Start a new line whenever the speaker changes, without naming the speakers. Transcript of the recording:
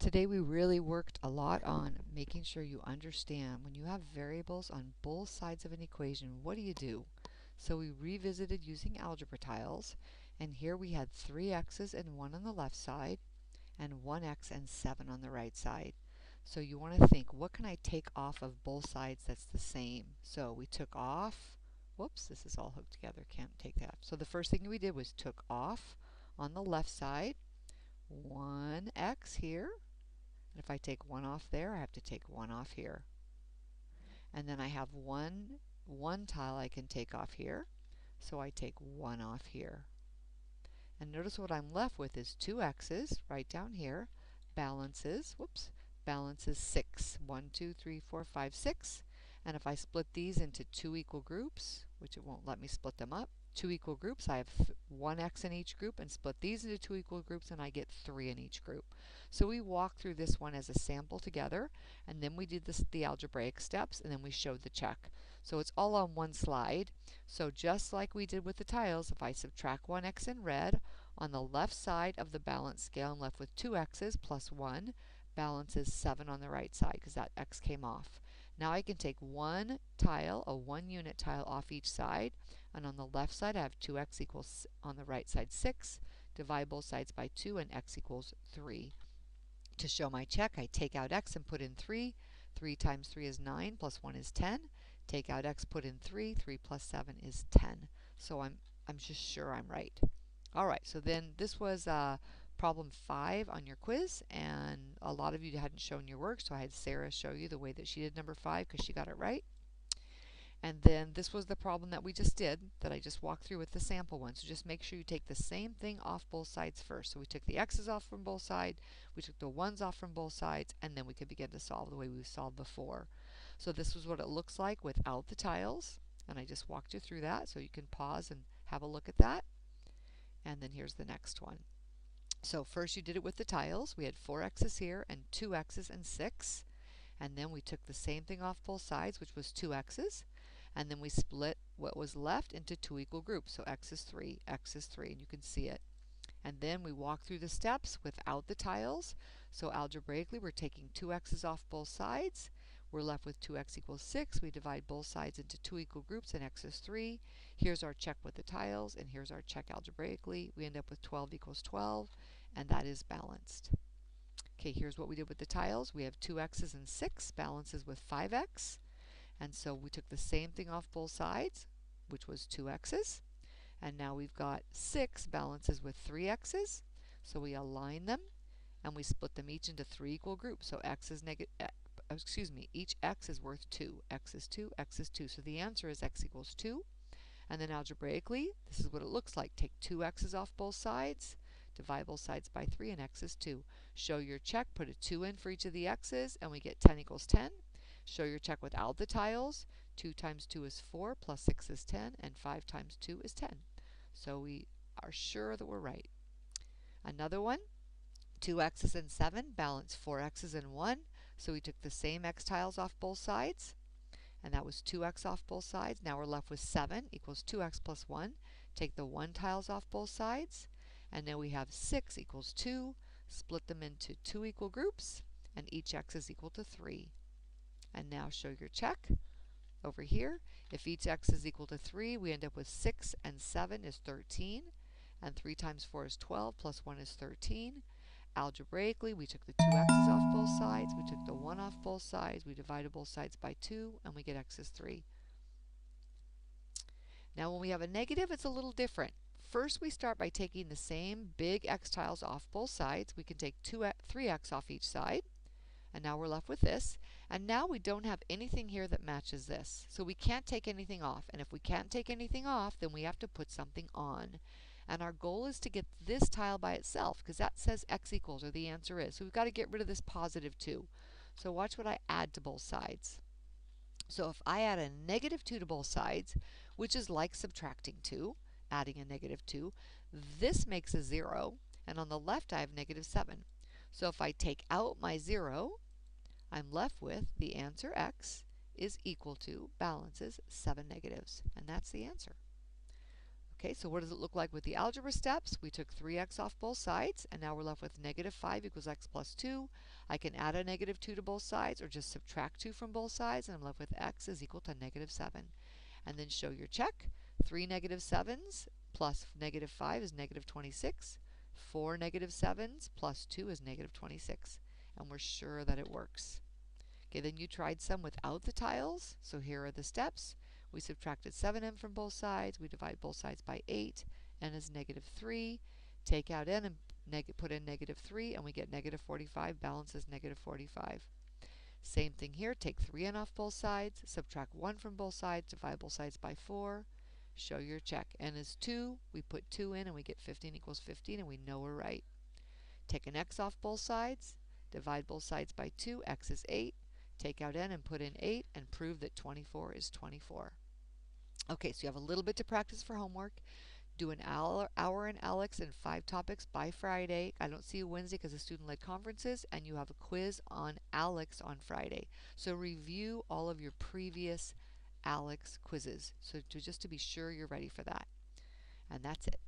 Today we really worked a lot on making sure you understand when you have variables on both sides of an equation, what do you do? So we revisited using algebra tiles, and here we had 3x's and 1 on the left side, and 1x and 7 on the right side. So you want to think, what can I take off of both sides that's the same? So we took off, whoops, this is all hooked together, can't take that. So the first thing we did was took off on the left side 1x here. And if I take 1 off there, I have to take 1 off here. And then I have one tile I can take off here, so I take 1 off here. And notice what I'm left with is 2x's right down here, balances, whoops, balances 6. 1, 2, 3, 4, 5, 6. And if I split these into 2 equal groups, which it won't let me split them up, 2 equal groups, I have 1x in each group, and split these into 2 equal groups, and I get 3 in each group. So we walked through this one as a sample together, and then we did the algebraic steps, and then we showed the check. So it's all on one slide. So just like we did with the tiles, if I subtract 1x in red, on the left side of the balance scale, I'm left with 2x's plus 1. Balance is 7 on the right side because that x came off. Now I can take one tile, a 1 unit tile off each side, and on the left side I have 2x equals, on the right side 6, divide both sides by 2, and x equals 3. To show my check, I take out x and put in 3. 3 times 3 is 9, plus 1 is 10. Take out x, put in 3. 3 plus 7 is 10. So I'm just sure I'm right. Alright, so then this was problem 5 on your quiz, and a lot of you hadn't shown your work, so I had Sarah show you the way that she did number 5 because she got it right. And then this was the problem that we just did, that I just walked through with the sample one. So just make sure you take the same thing off both sides first. So we took the x's off from both sides, we took the 1's off from both sides, and then we could begin to solve the way we solved before. So this was what it looks like without the tiles, and I just walked you through that, so you can pause and have a look at that. And then here's the next one. So first you did it with the tiles. We had 4x's here and 2x's and 6. And then we took the same thing off both sides, which was 2x's. And then we split what was left into 2 equal groups. So x is 3, and you can see it. And then we walk through the steps without the tiles. So algebraically, we're taking 2x's off both sides. We're left with 2x equals 6. We divide both sides into 2 equal groups, and x is 3. Here's our check with the tiles, and here's our check algebraically. We end up with 12 equals 12, and that is balanced. Okay, here's what we did with the tiles. We have 2x's and 6, balances with 5x. And so we took the same thing off both sides, which was 2x's. And now we've got 6 balances with 3x's. So we align them, and we split them each into 3 equal groups. So each x is worth 2. X is 2, x is 2. So the answer is x equals 2. And then algebraically, this is what it looks like. Take 2 x's off both sides, divide both sides by 3, and x is 2. Show your check, put a 2 in for each of the x's, and we get 10 equals 10. Show your check without the tiles. 2 times 2 is 4, plus 6 is 10, and 5 times 2 is 10. So we are sure that we're right. Another one, 2x's and 7, balance 4x's and 1. So we took the same x tiles off both sides, and that was 2x off both sides. Now we're left with 7 equals 2x plus 1. Take the 1 tiles off both sides, and now we have 6 equals 2. Split them into 2 equal groups, and each x is equal to 3. And now show your check over here. If each x is equal to 3, we end up with 6 and 7 is 13. And 3 times 4 is 12, plus 1 is 13. Algebraically, we took the 2x's off both sides, we took the 1 off both sides, we divided both sides by 2, and we get x is 3. Now when we have a negative, it's a little different. First we start by taking the same big x tiles off both sides. We can take 3x off each side. And now we're left with this. And now we don't have anything here that matches this. So we can't take anything off. And if we can't take anything off, then we have to put something on. And our goal is to get this tile by itself, because that says x equals, or the answer is. So we've got to get rid of this positive 2. So watch what I add to both sides. So if I add a negative 2 to both sides, which is like subtracting 2, adding a negative 2, this makes a 0. And on the left I have negative 7. So if I take out my 0, I'm left with the answer x is equal to balances 7 negatives. And that's the answer. Okay, so what does it look like with the algebra steps? We took 3x off both sides, and now we're left with negative 5 equals x plus 2. I can add a negative 2 to both sides, or just subtract 2 from both sides, and I'm left with x is equal to negative 7. And then show your check. 3 negative 7s plus negative 5 is negative 26. 4 negative 7s plus 2 is negative 26. And we're sure that it works. Okay, then you tried some without the tiles, so here are the steps. We subtracted 7m from both sides. We divide both sides by 8. N is negative 3. Take out n and put in negative 3, and we get negative 45. Balance is negative 45. Same thing here. Take 3n off both sides. Subtract 1 from both sides. Divide both sides by 4. Show your check. N is 2. We put 2 in, and we get 15 equals 15, and we know we're right. Take an x off both sides. Divide both sides by 2. X is 8. Take out n and put in 8 and prove that 24 is 24. Okay, so you have a little bit to practice for homework. Do an hour in ALEKS and 5 topics by Friday. I don't see you Wednesday because of student-led conferences, and you have a quiz on ALEKS on Friday. So review all of your previous ALEKS quizzes, so just to be sure you're ready for that. And that's it.